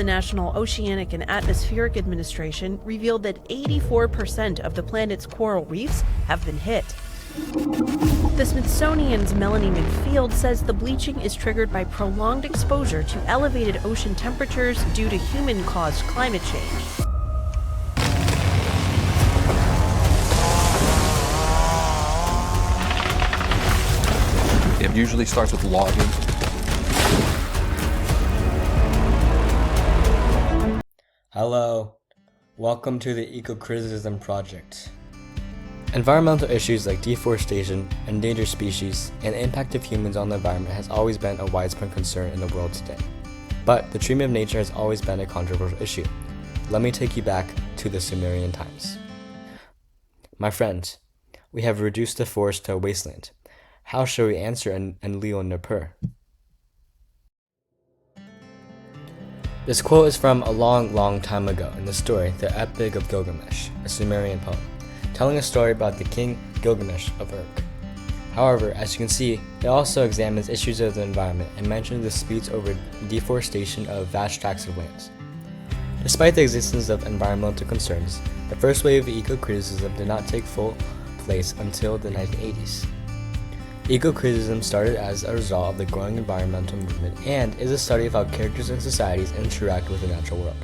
the National Oceanic and Atmospheric Administration revealed that 84% of the planet's coral reefs have been hit. The Smithsonian's Melanie McField says the bleaching is triggered by prolonged exposure to elevated ocean temperatures due to human-caused climate change. It usually starts with logging. Hello, welcome to the Ecocriticism project. Environmental issues like deforestation, endangered species, and the impact of humans on the environment has always been a widespread concern in the world today. But the treatment of nature has always been a controversial issue. Let me take you back to the Sumerian times. My friends, we have reduced the forest to a wasteland. How shall we answer Enlil Nippur? This quote is from a long time ago in the story, the Epic of Gilgamesh, a Sumerian poem, telling a story about the king Gilgamesh of Uruk. However, as you can see, it also examines issues of the environment and mentions disputes over deforestation of vast tracts of lands. Despite the existence of environmental concerns, the first wave of eco-criticism did not take full place until the 1980s. Eco-criticism started as a result of the growing environmental movement and is a study of how characters and societies interact with the natural world.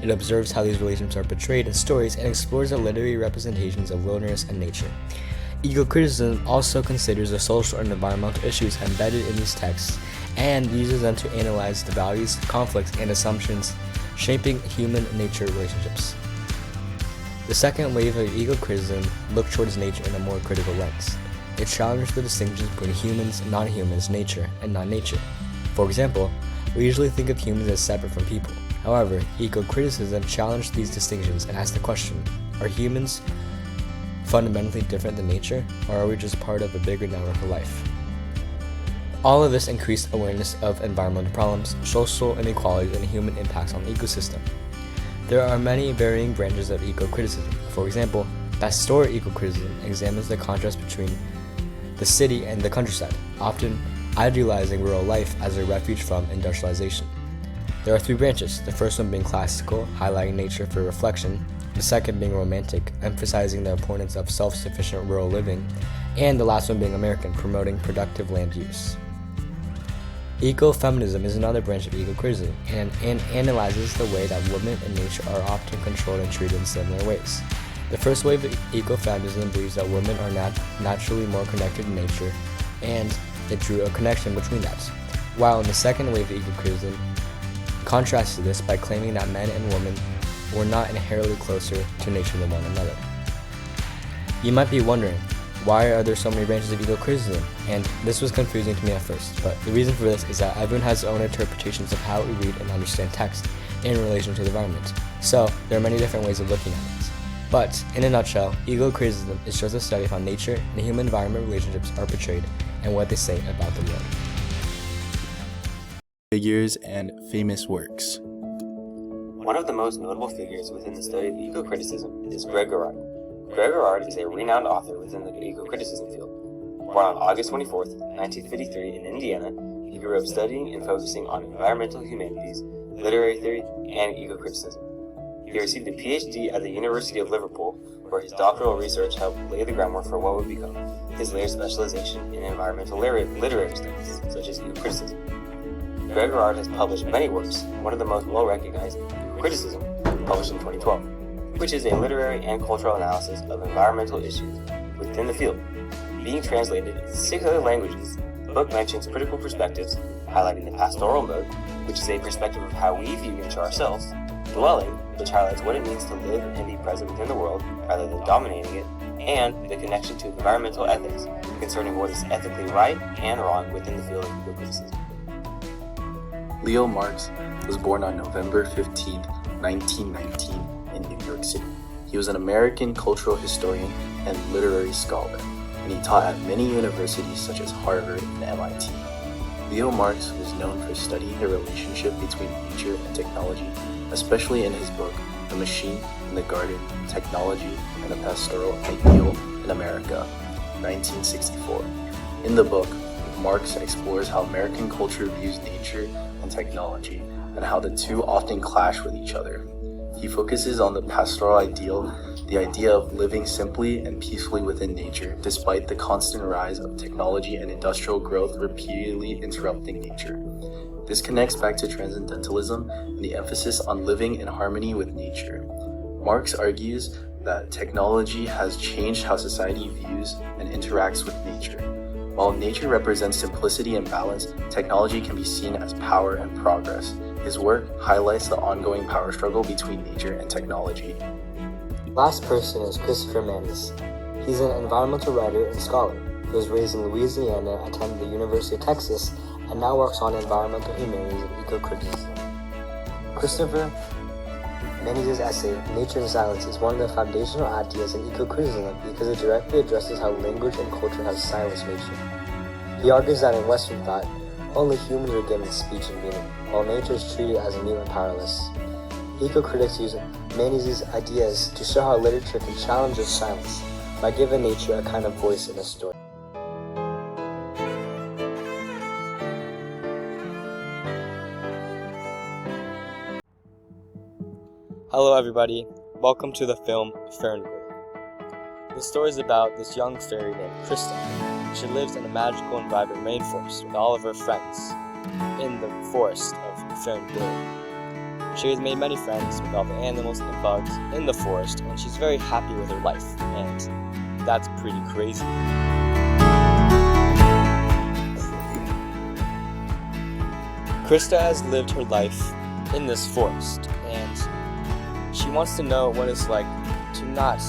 It observes how these relationships are portrayed in stories and explores the literary representations of wilderness and nature. Eco-criticism also considers the social and environmental issues embedded in these texts and uses them to analyze the values, conflicts, and assumptions shaping human-nature relationships. The second wave of eco-criticism looked towards nature in a more critical lens. It challenged the distinctions between humans, non-humans, nature, and non-nature. For example, we usually think of humans as separate from people. However, eco-criticism challenged these distinctions and asked the question, are humans fundamentally different than nature, or are we just part of a bigger network of life? All of this increased awareness of environmental problems, social inequalities, and human impacts on the ecosystem. There are many varying branches of eco-criticism. For example, pastoral eco-criticism examines the contrast between the city and the countryside, often idealizing rural life as a refuge from industrialization. There are three branches, the first one being classical, highlighting nature for reflection, the second being romantic, emphasizing the importance of self-sufficient rural living, and the last one being American, promoting productive land use. Ecofeminism is another branch of eco-criticism and analyzes the way that women and nature are often controlled and treated in similar ways. The first wave of ecofeminism believes that women are naturally more connected to nature, and it drew a connection between that. While in the second wave of eco-criticism contrasted this by claiming that men and women were not inherently closer to nature than one another. You might be wondering, why are there so many branches of eco-criticism? And this was confusing to me at first, but the reason for this is that everyone has their own interpretations of how we read and understand text in relation to the environment. So there are many different ways of looking at it. But, in a nutshell, eco-criticism is just a study of how nature and human-environment relationships are portrayed and what they say about the world. Figures and famous works. One of the most notable figures within the study of eco-criticism is Greg Garrard. Greg Garrard is a renowned author within the eco-criticism field. Born on August 24, 1953 in Indiana, he grew up studying and focusing on environmental humanities, literary theory, and eco-criticism. He received a PhD at the University of Liverpool, where his doctoral research helped lay the groundwork for what would become his later specialization in environmental literary studies, such as eco-criticism. Greg Garrard has published many works, one of the most well-recognized, Ecocriticism, published in 2012, which is a literary and cultural analysis of environmental issues within the field. Being translated into 6 other languages, the book mentions critical perspectives, highlighting the pastoral mode, which is a perspective of how we view nature ourselves, dwelling, which highlights what it means to live and be present within the world rather than dominating it, and the connection to environmental ethics concerning what is ethically right and wrong within the field of eco-criticism. Leo Marx was born on November 15, 1919 in New York City. He was an American cultural historian and literary scholar, and he taught at many universities such as Harvard and MIT. Leo Marx was known for studying the relationship between nature and technology, especially in his book, The Machine in the Garden, Technology and the Pastoral Ideal in America, 1964. In the book, Marx explores how American culture views nature and technology and how the two often clash with each other. He focuses on the pastoral ideal, the idea of living simply and peacefully within nature, despite the constant rise of technology and industrial growth repeatedly interrupting nature. This connects back to transcendentalism and the emphasis on living in harmony with nature. Marx argues that technology has changed how society views and interacts with nature. While nature represents simplicity and balance, technology can be seen as power and progress. His work highlights the ongoing power struggle between nature and technology. Last person is Christopher Manus. He's an environmental writer and scholar. He was raised in Louisiana, attended the University of Texas, and now works on environmental humanities and eco-criticism. Christopher Manus' essay, Nature and Silence, is one of the foundational ideas in eco-criticism because it directly addresses how language and culture have silenced nature. He argues that in Western thought, only humans are given speech and meaning, while nature is treated as mute and powerless. Eco-critics use Manus' ideas to show how literature can challenge this silence by giving nature a kind of voice in a story. Hello everybody, welcome to the film Ferngully. The story is about this young fairy named Krista. She lives in a magical and vibrant rainforest with all of her friends in the forest of Ferngully. She has made many friends with all the animals and the bugs in the forest, and she's very happy with her life, and that's pretty crazy. Krista has lived her life in this forest, and she wants to know what it's like to not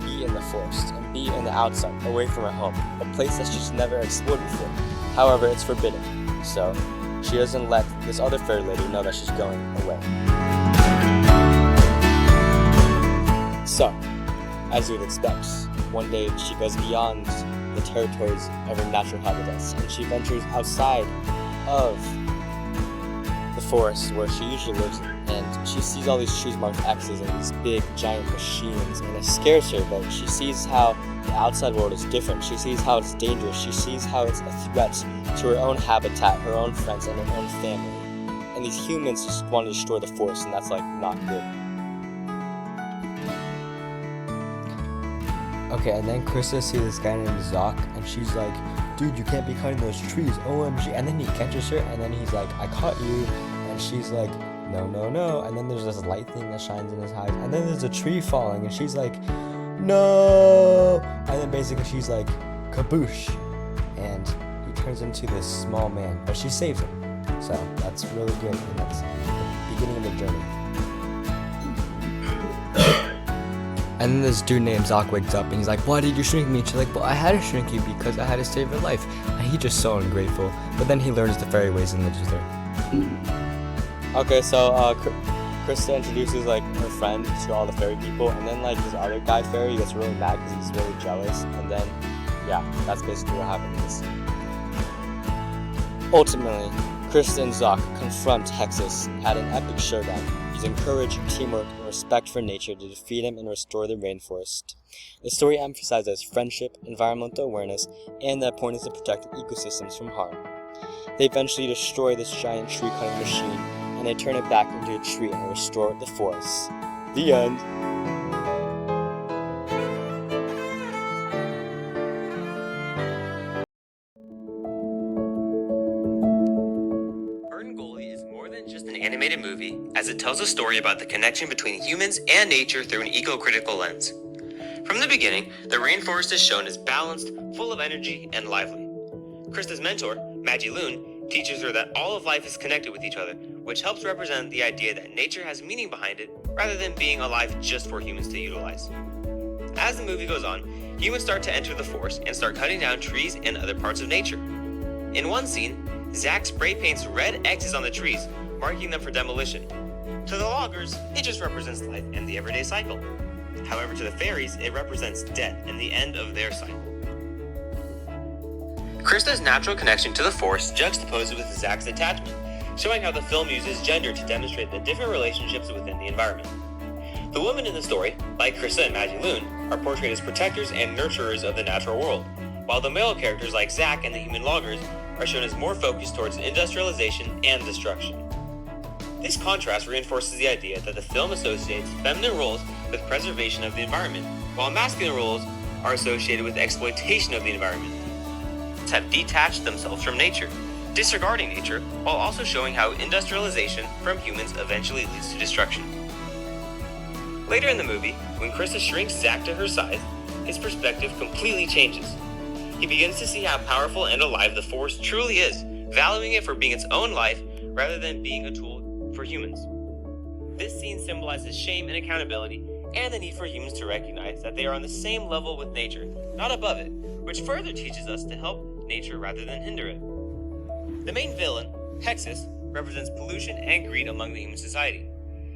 be in the forest and be in the outside, away from her home, a place that she's never explored before. However, it's forbidden, so she doesn't let this other fairy lady know that she's going away. So, as you would expect, one day she goes beyond the territories of her natural habitats, and she ventures outside of the forest where she usually lives in. And she sees all these trees marked X's and these big giant machines, and it scares her, but she sees how the outside world is different. She sees how it's dangerous. She sees how it's a threat to her own habitat, her own friends, and her own family. And these humans just want to destroy the forest, and that's like not good. Okay, and then Krista sees this guy named Zoc, and she's like, dude, you can't be cutting those trees, OMG. And then he catches her, and then he's like, I caught you. And she's like, no, no, no. And then there's this light thing that shines in his eyes. And then there's a tree falling, and she's like, no. And then basically she's like, kaboosh. And he turns into this small man, but she saves him. So that's really good, and that's the beginning of the journey. And then this dude named Zoc wakes up, and he's like, why did you shrink me? And she's like, well, I had to shrink you because I had to save your life. And he's just so ungrateful. But then he learns the fairy ways and lives with her. Okay, so Krista introduces like her friend to all the fairy people, and then like this other guy fairy gets really mad because he's really jealous, and then yeah, that's basically what happened in this scene. Ultimately, Krista and Zoc confront Hexus at an epic showdown, using courage, teamwork, and respect for nature to defeat him and restore the rainforest. The story emphasizes friendship, environmental awareness, and the importance of protecting ecosystems from harm. They eventually destroy this giant tree-cutting machine, and they turn it back into a tree and restore the forest. The end. Ferngully is more than just an animated movie, as it tells a story about the connection between humans and nature through an eco-critical lens. From the beginning, the rainforest is shown as balanced, full of energy, and lively. Krista's mentor, Maggie Loon, teaches her that all of life is connected with each other, which helps represent the idea that nature has meaning behind it, rather than being alive just for humans to utilize. As the movie goes on, humans start to enter the forest and start cutting down trees and other parts of nature. In one scene, Zack spray paints red X's on the trees, marking them for demolition. To the loggers, it just represents life and the everyday cycle. However, to the fairies, it represents death and the end of their cycle. Krista's natural connection to the forest juxtaposed with Zack's attachment, showing how the film uses gender to demonstrate the different relationships within the environment. The women in the story, like Krista and Maggie Loon, are portrayed as protectors and nurturers of the natural world, while the male characters like Zack and the human loggers are shown as more focused towards industrialization and destruction. This contrast reinforces the idea that the film associates feminine roles with preservation of the environment, while masculine roles are associated with exploitation of the environment. Have detached themselves from nature, disregarding nature, while also showing how industrialization from humans eventually leads to destruction. Later in the movie, when Krista shrinks Zack to her size, his perspective completely changes. He begins to see how powerful and alive the Force truly is, valuing it for being its own life rather than being a tool for humans. This scene symbolizes shame and accountability, and the need for humans to recognize that they are on the same level with nature, not above it, which further teaches us to help nature rather than hinder it. The main villain, Hexus, represents pollution and greed among the human society.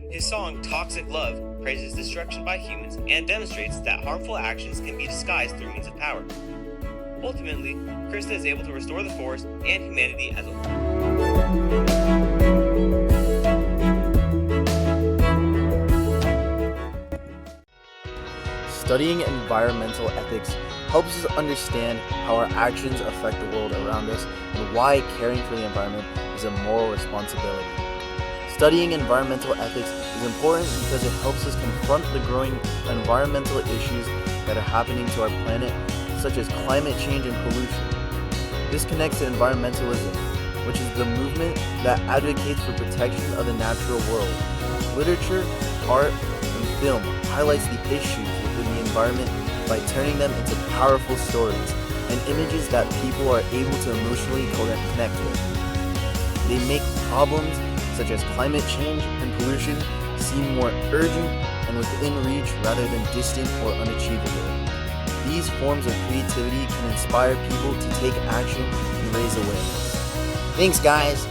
His song, Toxic Love, praises destruction by humans and demonstrates that harmful actions can be disguised through means of power. Ultimately, Krista is able to restore the Force and humanity as a whole. Studying environmental ethics helps us understand how our actions affect the world around us and why caring for the environment is a moral responsibility. Studying environmental ethics is important because it helps us confront the growing environmental issues that are happening to our planet, such as climate change and pollution. This connects to environmentalism, which is the movement that advocates for protection of the natural world. Literature, art, and film highlights the issues within the environment by turning them into powerful stories and images that people are able to emotionally connect with. They make problems such as climate change and pollution seem more urgent and within reach rather than distant or unachievable. These forms of creativity can inspire people to take action and raise awareness. Thanks, guys!